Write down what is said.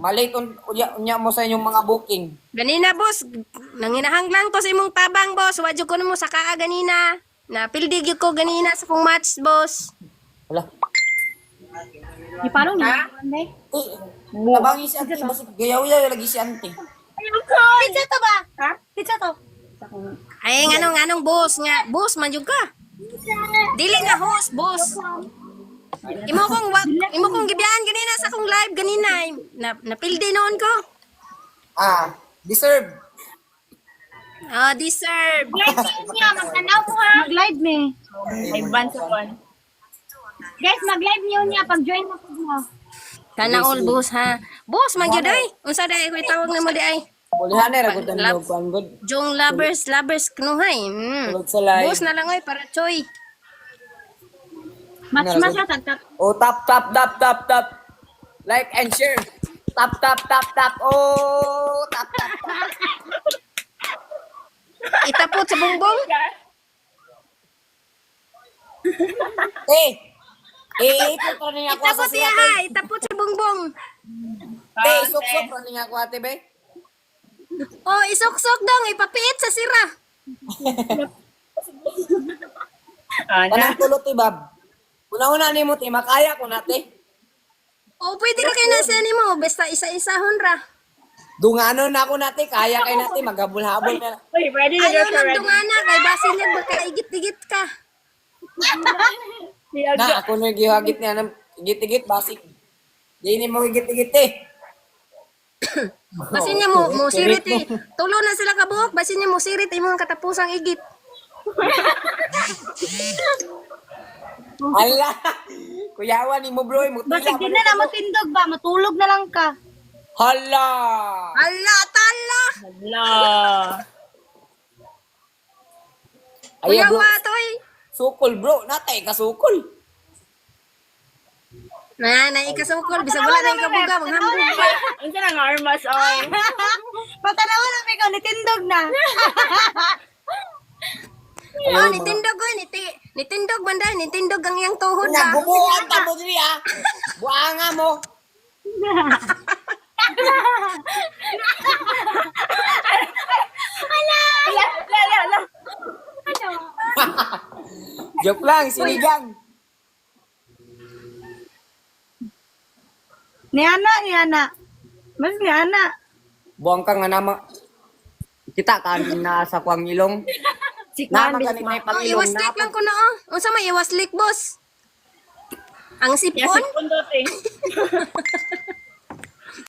Malate unya mo sa inyong mga booking. Ganina, boss. Nanginahang lang to sa imong tabang, boss. Wadyo ko mo sa kaa ganina. Napildi gyud ko ganina sa kong match, boss. Hala. Di parang na. Tabangi si Ante, basta gayaw-yaw lagi si Ante. Pizza to ba? Ha? Pizza to. Ay, nganong boss nga. Boss, manjug ka. Dili nga host, boss. Imo kong gibiyahan ganina sa akong live ganina. Napildi noon ko. Deserve. Oh, deserve. Niya, magtanaw ko ha. Mag-live me. Ay, ban sa one. Guys, mag-live niyo niya. Pag-join mo mo. Kana all boss ha. Boss, manjud ay. Unsa day ko tawag na mo di ay? Bulihan na ragot ang Love. log kuan good. Jong lovers knuhay. Tulog sa live. Boss na lang oy para choy. Match na tagtap. Oh, tap. Like and share. Tap. Oh, tap. Itapot sa bongbong. Ito pa niya ako sa Itapot siya. iya ha. Itapot sa bongbong. Sok pa niya ako ate be. Oh, isok-sok dong. Ipapiit sa sira. Kanang tulot Bab. Una-una ni mo ti makaya ko nate. Oh, pwede ra kay nasa ni mo. Basta isa-isahon ra. Dungano na ako nate, kaya kay nate maghabol-habol na. Uy, ready na Ayaw lang dungana. Kay basin niya magkaigit-igit ka. Na ako na gihagit niya ng igit-igit basik. Di ni mo igit-igit eh. Basin niya mo sirit eh. Tulo na sila kabuok. Basin niya mo sirit. Imong katapusang igit. Ala. Kuyawan ni mo bro, mo Basig din na matindog ba? Matulog na lang ka. Hala. Ala, tala. Hala. Kuya bro. Watoy. Sukol bro, natay ka sukol. Na ikasukol. Bisa wala na ikabuga. Maghambog pa. Unsa na nga armas oy. Patanaw na mi ko nitindog na. Oh, nitindog ko. Nitindog banda. Nitindog ang iyang tuhod ba? Nagubuan ta mo diri ah. Buanga mo. Ala. Joke lang, sinigang. Ni Ana. Mas ni Ana. Buang ka nga nama. Kita kanin na sa kwang ilong. Nama ka ni may Oh, pangilong iwas click lang ko na oh. Unsa may iwas click, boss? Ang sipon?